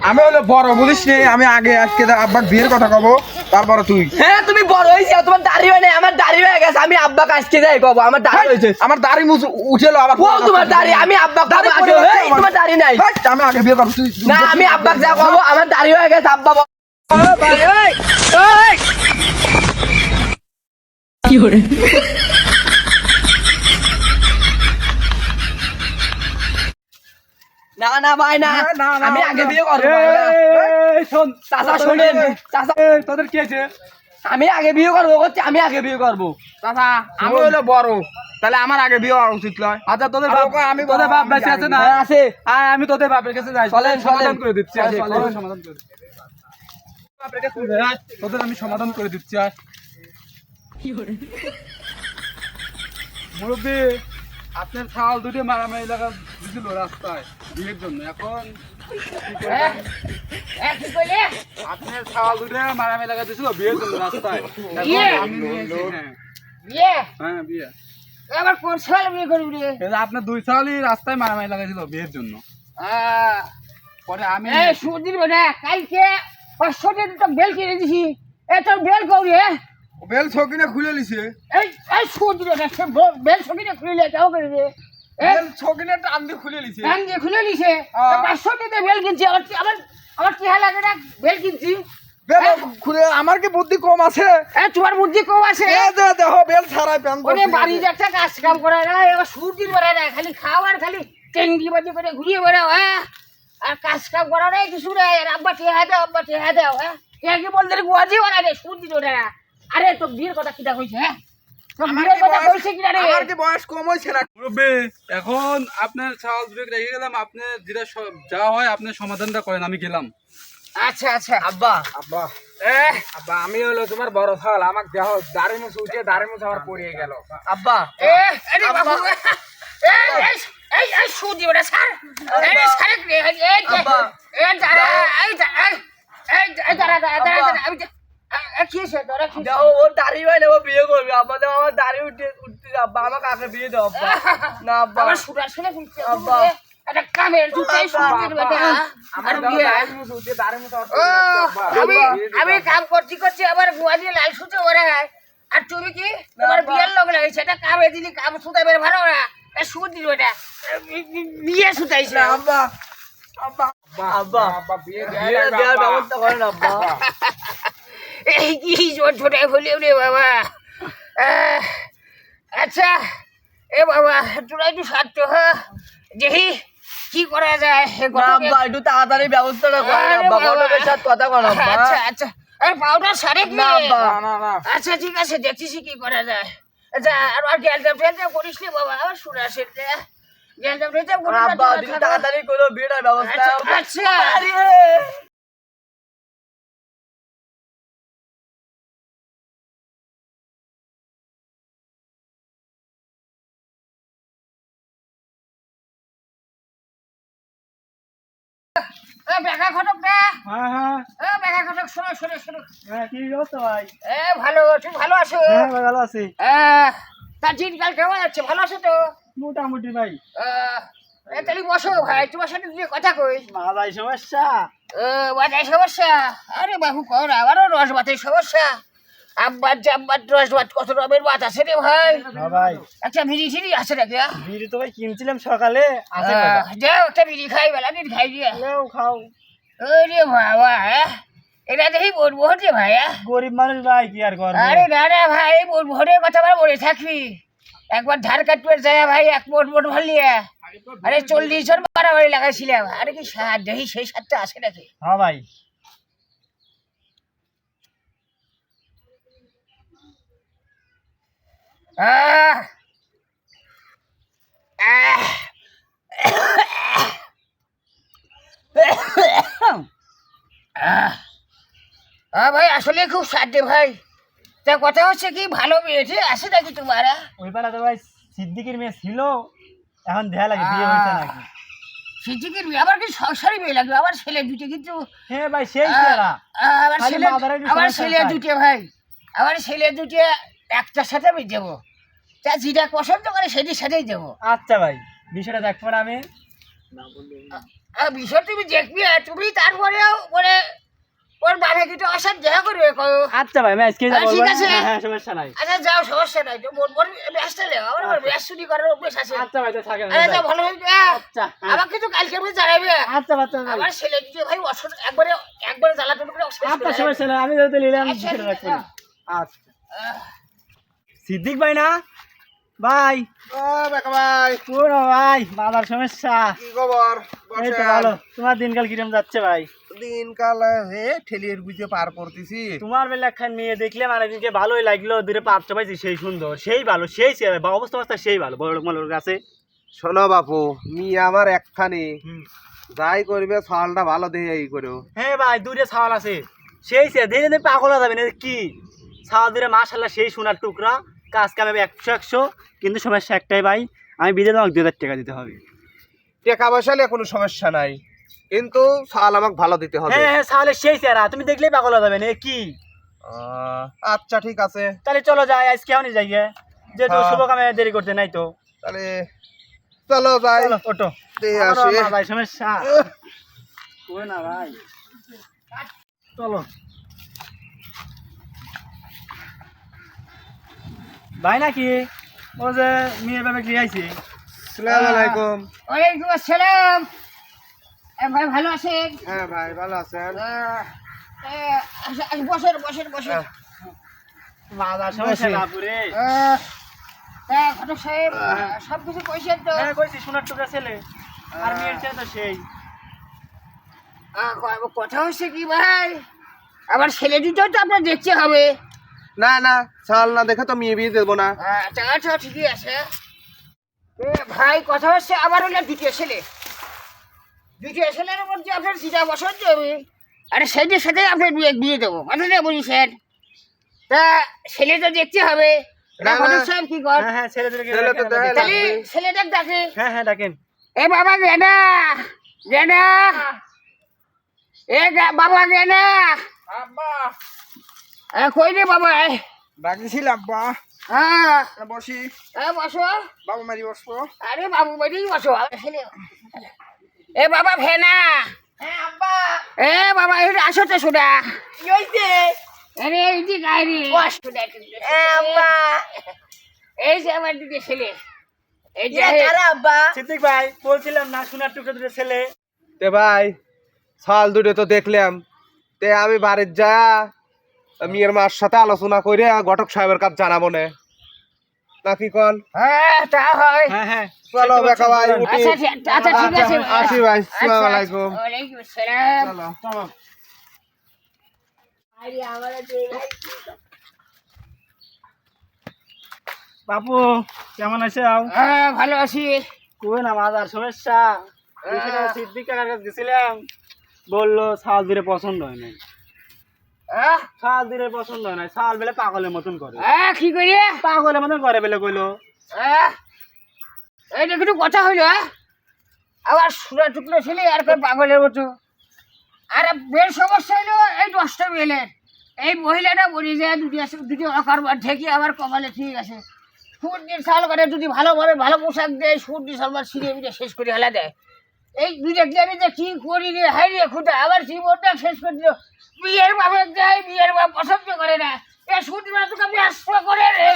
আমি হলো বড় বুঝিস নি, আমি আগে আজকে আব্বাক বিয়ের কথা কব, তারপরে তুই। হ্যাঁ তুমি বড় হইছো, তোমার দাড়ি হয় না, আমার দাড়ি হয়ে গেছে। আমি আব্বাকে আজকে যাই কব আমার দাড়ি হয়েছে। আমার দাড়ি উঠেলো আবার। ও তোমার দাড়ি, আমি আব্বাকে দাড়ি আগে পড়ে গেছে আমার। তোমার দাড়ি নাই। আমি আগে বিয়ে করব তুই। না আমি আব্বাকে যা কব আমার দাড়ি হয়ে গেছে। আব্বা কি করে না না ভাই না, আমি আগে বিয়ে করবো। শোন চাচা শোনেন, চাচা তোদের কি আছে? আমি আগে বিয়ে করবো করছি, আমি আগে বিয়ে করবো। চাচা আমি হলো বড়, তাহলে আমার আগে বিয়ে হওয়া উচিত নয়? আচ্ছা তোদের আর বাপ, ওকে আমি তোদের বলবো, বাপ আমি বেঁচে আছে না? হ্যাঁ, আছে। আয় আমি তোদের বাপের কাছে যাই, চলেন, সমাধান চলেন। করে দিচ্ছি। চলেন, আসে, চলেন। তোদের সমাধান করে দিচ্ছি। বাপের কাছে যাই, আয়, তোদের আমি সমাধান করে দিচ্ছি। আয় মুরব্বী, আপনার ছাল দুটো মারামারি লাগা দিছিল রাস্তায় বিয়ের জন্য। এখন আপনার ছাল দুটো মারামারি লাগা দিছিল বিয়ের জন্য রাস্তায়। এখন আমি নিয়েছি, হ্যাঁ বিয়ে। এবার কোন সাল বিয়ে করবি রে? এই যে আপনার দুই ছালই রাস্তায় মারামারি লাগাইছিল বিয়ের জন্য। পরে আমি এই সুদির বেটা কালকে 500 টাকা তো বেল কিনে দিছি। এ তোর বেল কৌরি হে? বেল ছকিনে খুলে লিছে। এই সুদির বেটা সে বেল ছবিটা খুলে যাও করে রে। বেল ছকিনে টান দিয়ে খুলে লিছে। ব্যাংক দিয়ে খুলে নিছে। 500 টাকা বেল কিনছি। আমার কি হাল লাগে না বেল কিনছি। বেল খুলে আমার কি বুদ্ধি কম আছে? তোমার বুদ্ধি কম আছে। এ দে দেখো বেল ছাড়াই প্যান ওরে করছে। বাড়ি একটা কাজ কাম করে না, এবার সুদির বেটা না, খালি খাওয়ার খালি টেঙ্গি বাজি করে ঘুরিয়ে বেড়াও। হ্যাঁ আর কাজ কাম করা নেই কিছু নেই। আর আব্বা টেহা দাও, আব্বা টেহা দাও। হ্যাঁ কে কি বলতে গুয়াজি বানা রে সুদির ওটা। আরে তো বিয়ের কথা কিটা কইছে? হ্যাঁ তোর বিয়ের কথা কইছে কিটা রে? আমার কি বয়স কম হইছে না? মুরব্বী, এখন আপনার ছাল দুটো রেখে গেলাম। আপনি যেটা যা হয় আপনি সমাধানটা করেন, আমি গেলাম। আচ্ছা আচ্ছা আব্বা আব্বা আব্বা আমি হলো তোমার বড় ছাল, আমাকে দেখো দাড়ি মুছে উঠে দাড়ি মুছে আমার পড়িয়ে গেল। আব্বা আরে বাবু এই সুদি ওটা স্যার। এই স্যার এই আব্বা। আমি কি হয়েছে তোরা কি দেখো ওর দাড়ি হয় না, ও বিয়ে করবে। আব্বা দেখো আমার দাড়ি উঠতে আব্বা আমাকে আগে বিয়ে দাও আব্বা। না আব্বা আমার সুরা শুনে ফেলছে আব্বা। একটা কামের তুই সুদির বেটা। আমার আর দেখো বিয়ে দাড়ি মুছে উঠে দাড়ি মুছে আমার ও পড়িয়ে গেল। আমি কাম করছি আবার গুয়া দিয়ে লাল সুতো ওরে। আর তুমি কি তোমার বিয়ের লোক লাগেছে? এটা কামে দিলি কাম সুতা বের ভালো না। সুদ দিল এটা বিয়ে সুতাইছে। আব্বা আব্বা আব্বা আব্বা বিয়ে বিয়ে দেওয়ার ব্যবস্থা করেন আব্বা। এই কি ছোটাই বলি রে বাবা। আচ্ছা এ বাবা তোরা একটু সারতো। হ্যাঁ দেখি কি করা যায়। না আব্বা একটু তাড়াতাড়ি ব্যবস্থাটা করেন আব্বা, ঘটকের সাথে কথা কন আব্বা। আচ্ছা আচ্ছা আর পাউডার সারে কি? না আব্বা। না না আচ্ছা ঠিক আছে দেখতেছি কি করা যায়। আচ্ছা আর গ্যালজাম টেলজাম করিস নি বাবা। আমার শুনে আসেন গ্যালজাম টেলজাম করিস না। আব্বা একটু তাড়াতাড়ি করো বিয়েটার ব্যবস্থা। আচ্ছা আরে বেকা ঘটক না। হ্যাঁ হ্যাঁ বেকা ঘটক শোনো শোনো শোনো। হ্যাঁ, কি অবস্থা ভাই? ভালো তুমি ভালো আছো? হ্যাঁ ভাই, ভালো আছি তার দিনকাল কেমন যাচ্ছে? ভালো আছো তো? মোটামুটি ভাই। তাহলে বসো ভাই, তোমার সাথে দুটো কথা কই। মালাই সমস্যা? বাজার সমস্যা? আরে বাবু কও না, আমারও রস ভাতের সমস্যা। আব্বার জাব্বার রস ভাত কত রকমের ভাত আছে রে ভাই। হ্যাঁ ভাই, একটা বিড়ি সিড়ি আছে নাকি? বিড়ি তো ভাই কিনছিলাম সকালে, আছে যাও একটা বিড়ি খাই, বেলা দিন খাই দিয়ে। খাও। ওরে বাবা এটা দেখি বলবো হচ্ছে ভাই। গরিব মানুষ ভাই, কি আর করবো। আরে না না ভাই ভোরের কথা আবার বলে থাকবি। একবার ধার কাটবে যায় ভাই, এক মোট ভালিয়ে। আরে 40 জন বাড়াবাড়ি লাগাইছিলাম। আরে কি সার দেখি সেই সারটা আসে নাকি? হ্যাঁ ভাই। আহ আহ ভাই আসলে খুব সাধ্যে ভাই। তা কথা হচ্ছে কি, ভালো মেয়েটি আছে নাকি তোমার? ওই পাড়া তো ভাই সিদ্দিকের মেয়ে ছিল, এখন দেখা লাগে বিয়ে হয়েছে নাকি। সিদ্দিকের মেয়ে আবার কি সংসারী মেয়ে লাগবে? আমার ছেলে দুটো কিন্তু হ্যাঁ ভাই, সেই চেহারা। আমার ছেলে দুটো ভাই, আমার ছেলে দুটো একটার সাথে আমি দেবো। তা যেটা পছন্দ করে সেটির সাথেই দেবো। আচ্ছা ভাই, বিষয়টা দেখবো না আমি। বিষয় তুমি দেখবি তুমি তারপরেও মানে ওর বাবা কিন্তু অসাদ দেখা করবে কয়ো। আচ্ছা ভাই আমি আজকে হ্যাঁ, বলবো ঠিক আছে। হ্যাঁ হ্যাঁ সমস্যা নাই আচ্ছা যাও, সমস্যা নাই, তো মন ব্যস্ত লেগা আমার ব্যস্ত চুরি করার অভ্যেস আছে। আচ্ছা ভাই তো থাকেন আচ্ছা যাও, ভালো হয়েছে। আচ্ছা হ্যাঁ। আমাকে তো কালকে আমি জানাবে। আচ্ছা আচ্ছা ভাই আমার ছেলে দিতে ভাই অসৎ একবারে জ্বালাতন করে অসৎ আচ্ছা সমস্যা নাই আমি তো নিলাম আচ্ছা, সেটা রাখবো না। আচ্ছা সিদ্দিক ভাই না ভাই ও বেকা ভাই কোন ভাই বাবার সমস্যা কি খবর এই তো ভালো তোমার দিনকাল কিরম যাচ্ছে ভাই দিনকাল হে ঠেলিয়ে বুঝে পার করতেছি তোমার বেলা একখান মেয়ে দেখলে মানে দিনকে ভালোই লাগলো দূরে পাত্র পাইছি সেই সুন্দর সেই ভালো সেই বা অবস্থা সেই ভালো বড় লোক আছে শোনো বাপু মিয়া আমার একখানে যাই করবে ছলটা ভালো দেখে এই করো হ্যাঁ ভাই দূরে ছাওয়াল আছে সেই সে দেখে দেখে পাগল হয়ে যাবে না কি ছাওয়াল দূরে মাশাল্লাহ সেই সোনার টুকরা কাজ কামাবে 100 কিন্তু সমস্যা একটাই ভাই আমি বিদে তোমাকে 2000 টাকা দিতে হবে টাকা পয়সা নিয়ে কোনো সমস্যা নাই কিন্তু ছাল আমাকে ভালো দিতে হবে হ্যাঁ হ্যাঁ ছাওয়ালের সেই চেহারা তুমি দেখলেই পাগল হয়ে যাবে না কি আচ্ছা ঠিক আছে তাহলে চলো যাই আজকে এমনই যাই গে যেহেতু হ্যাঁ। শুভ কামে দেরি করতে নাই তো তাহলে চলো যাই চলো ওটো দিয়ে আমারও আসি আমার ভাই সমস্যা কই না ভাই চলো ভাই নাকি ও যে মেয়ের বাবা কি আইছে আসসালামু আলাইকুম ওয়ালাইকুম আসসালাম। ভাই ভালো আছেন? হ্যাঁ ভাই ভালো আছেন বসেন বসেন বসেন। বাজার সমস্যা বাপুরে ঘটক সাহেব সব কিছু কইছেন তো? হ্যাঁ কইছি সোনার টুকরা ছেলে আর মেয়ের ছেলে তো সেই কথা হচ্ছে কি ভাই, আমার ছেলে দুটোও তো আপনার দেখতে হবে। না না ছাল না দেখে তো মেয়ে বিয়ে দেবো না আচ্ছা ঠিকই আছে। ভাই কথা হচ্ছে আমার হলো দ্বিতীয় ছেলের মধ্যে আপনার যেটা পছন্দ হবে আর সেইটার সাথে আপনার বিয়ে দেবো মানে বলিছেন। তা ছেলে তো দেখতে হবে। না, না। ঘটক সাহেব কি কর? হ্যাঁ হ্যাঁ ছেলে দুটোকে ছেলে তো দেখাই তাহলে লাগবে। ছেলেটাকে ডাকে। হ্যাঁ হ্যাঁ ডাকেন এ বাবা গেনা গেনা, বাবা গেনা, আব্বা কই রে বাবা? ডাকিছিলাম আব্বা হ্যাঁ বসি বসো। বাবু মারি বসবো আরে বাবু বাড়ি বসো। এ বাবা ভেনা, এ বাবা এটা আসো তো শোনা। আরে এই যে গাড়ি এই যে আমার দিকে ছেলে এই যে সিদ্দিক ভাই বলছিলাম না সোনার টুকরা দুটো ছেলে তে ভাই ছাল দুটো তো দেখলাম তে আমি বাড়ির যা মেয়ের মার সাথে আলোচনা করে ঘটক সাহেবের কাছে জানাবো নাকি কন হ্যাঁ তা হয়। হ্যাঁ হ্যাঁ চলো বেকা ভাই উঠি আচ্ছা ঠিক আছে। আসি ভাই আসসালামু আলাইকুম ওয়ালাইকুম আসসালাম। চলো চলো বাপু কেমন আছে হ্যাঁ ভালো আছি। কই না মাজার সমস্যা বিষয়টা সিদ্দিক কাকার কাছে গেছিলাম বললো ছাল দূরে পছন্দ হয় নাই ছাল দূরে পছন্দ হয় নাই ছাল বেলে পাগলের মতন করে কি করি পাগলের মতন করে বেলে কইলো এইটা কিন্তু কথা হইলো আবার সুরা টুকরো ছেলে আর পাগলের মতো। আর বের সমস্যা হইলো এই 10টা মেয়ের এই মহিলাটা বলি যে দুটি অকারবার থেকে আবার কমালে ঠিক আছে সুর দিয়ে সাল করে যদি ভালোভাবে ভালো পোশাক দেয় সুর দিয়ে সালবার ছিঁড়ে মিটে শেষ করে হেলা দেয়। এই দুইটা আমি যে কি করি রে হাই রে খুঁটা আবার জীবনটা শেষ করে দিল। বিয়ের বাবা দেয় বিয়ের বাবা পছন্দ করে না এ সুর দিয়ে তোকে ব্যস্ত করে রে।